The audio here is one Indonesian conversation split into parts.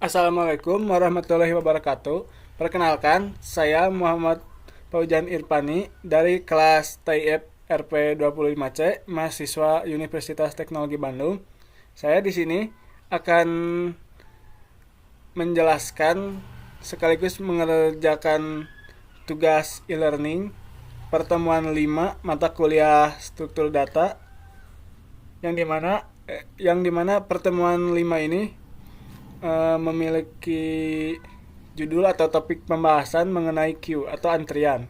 Assalamualaikum warahmatullahi wabarakatuh. Perkenalkan, saya Muhammad Paujan Irpani dari kelas TIF RP 25C, mahasiswa Universitas Teknologi Bandung. Saya di sini akan menjelaskan sekaligus mengerjakan tugas e-learning pertemuan 5 mata kuliah struktur data yang dimana pertemuan 5 ini memiliki judul atau topik pembahasan mengenai queue atau antrian.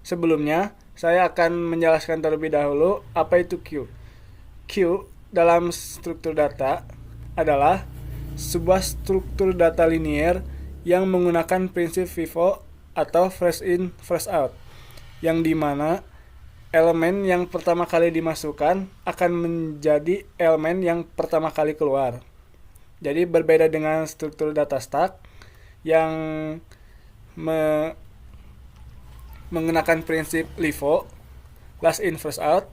Sebelumnya, saya akan menjelaskan terlebih dahulu apa itu queue. Queue dalam struktur data adalah sebuah struktur data linear yang menggunakan prinsip FIFO atau first in, first out, yang dimana elemen yang pertama kali dimasukkan akan menjadi elemen yang pertama kali keluar. Jadi berbeda dengan struktur data stack yang menggunakan prinsip LIFO, last in first out.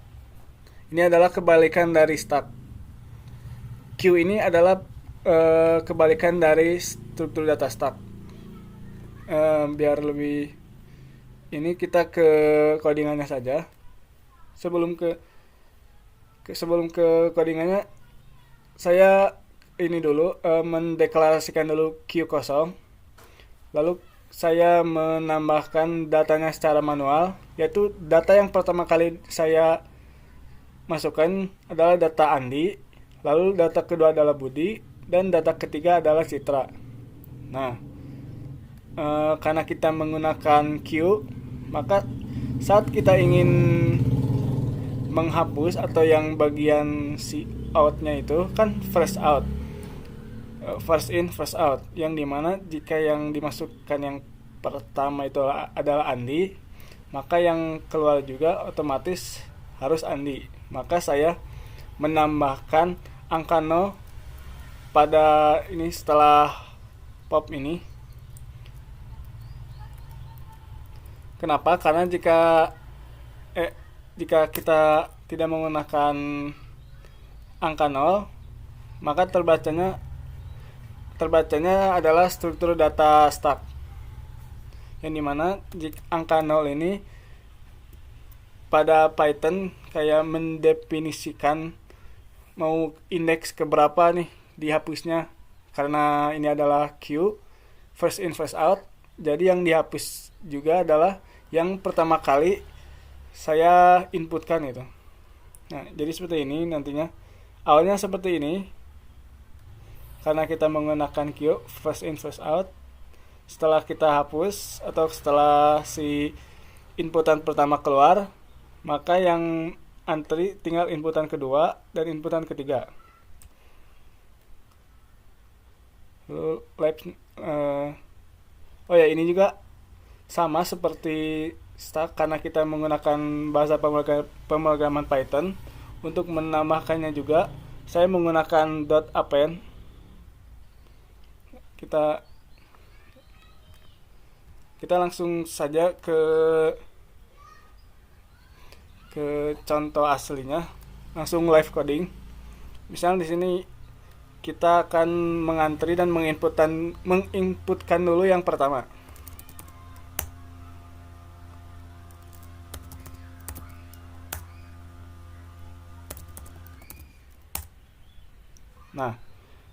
Ini adalah kebalikan dari stack. Queue ini adalah kebalikan dari struktur data stack. Biar lebih ini kita ke codingannya saja. Sebelum ke codingannya, saya ini dulu mendeklarasikan dulu queue kosong. Lalu saya menambahkan datanya secara manual, yaitu data yang pertama kali saya masukkan adalah data Andi, lalu data kedua adalah Budi, dan data ketiga adalah Citra. Nah, karena kita menggunakan queue, maka saat kita ingin menghapus atau yang bagian si outnya itu kan first out, first in first out, yang dimana jika yang dimasukkan yang pertama itu adalah Andi, maka yang keluar juga otomatis harus Andi. Maka saya menambahkan angka 0 pada ini setelah pop ini. Kenapa? Karena jika kita tidak menggunakan angka 0, maka terbacanya adalah struktur data stack, yang dimana jika angka 0 ini pada Python kayak mendefinisikan mau indeks keberapa nih dihapusnya. Karena ini adalah queue first in first out, jadi yang dihapus juga adalah yang pertama kali saya inputkan itu. Nah, jadi seperti ini nantinya. Awalnya seperti ini karena kita menggunakan queue first in first out. Setelah kita hapus atau setelah si inputan pertama keluar, maka yang antri tinggal inputan kedua dan inputan ketiga. Oh ya, ini juga sama seperti stack karena kita menggunakan bahasa pemrograman Python. Untuk menambahkannya juga saya menggunakan .append. Kita langsung saja ke contoh aslinya, langsung live coding. Misalnya di sini kita akan mengantri dan menginputkan dulu yang pertama. Nah,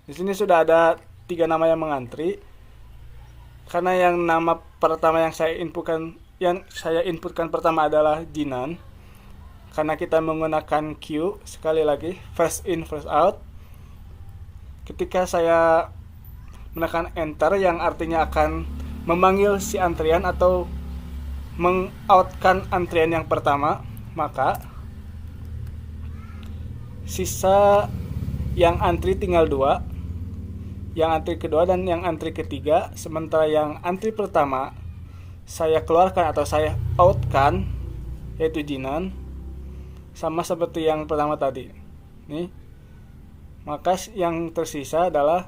di sini sudah ada 3 nama yang mengantri. Karena yang nama pertama yang saya inputkan pertama adalah Jinan. Karena kita menggunakan queue, sekali lagi first in first out. Ketika saya menekan enter yang artinya akan memanggil si antrian atau mengoutkan antrian yang pertama, maka sisa yang antri tinggal 2, yang antri kedua dan yang antri ketiga. Sementara yang antri pertama saya keluarkan atau saya outkan, yaitu Jinan, sama seperti yang pertama tadi nih. Maka yang tersisa adalah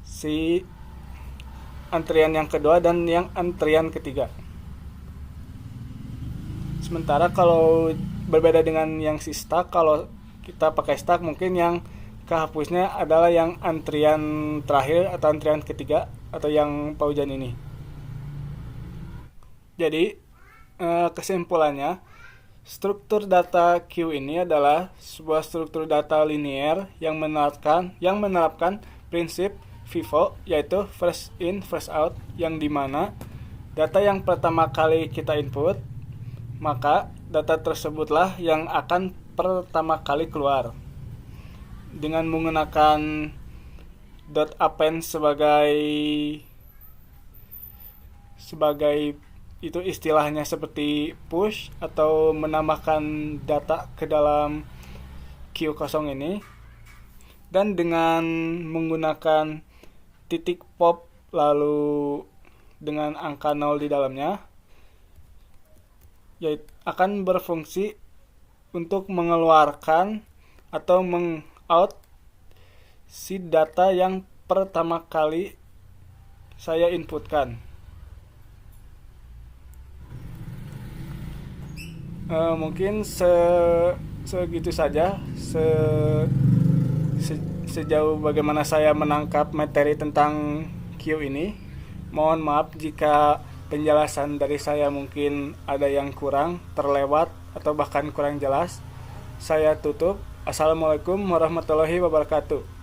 si antrian yang kedua dan yang antrian ketiga. Sementara kalau berbeda dengan yang si stack, kalau kita pakai stack mungkin yang kehapusnya adalah yang antrian terakhir atau antrian ketiga atau yang paujan ini. Jadi kesimpulannya, struktur data queue ini adalah sebuah struktur data linear yang menerapkan prinsip FIFO, yaitu first in first out, yang dimana data yang pertama kali kita input, maka data tersebutlah yang akan pertama kali keluar. Dengan menggunakan .append sebagai itu istilahnya seperti push atau menambahkan data ke dalam queue kosong ini, dan dengan menggunakan titik pop lalu dengan angka 0 di dalamnya, yaitu akan berfungsi untuk mengeluarkan atau out si data yang pertama kali saya inputkan. Mungkin segitu saja sejauh bagaimana saya menangkap materi tentang queue ini. Mohon maaf jika penjelasan dari saya mungkin ada yang kurang, terlewat, atau bahkan kurang jelas. Saya tutup. Assalamualaikum warahmatullahi wabarakatuh.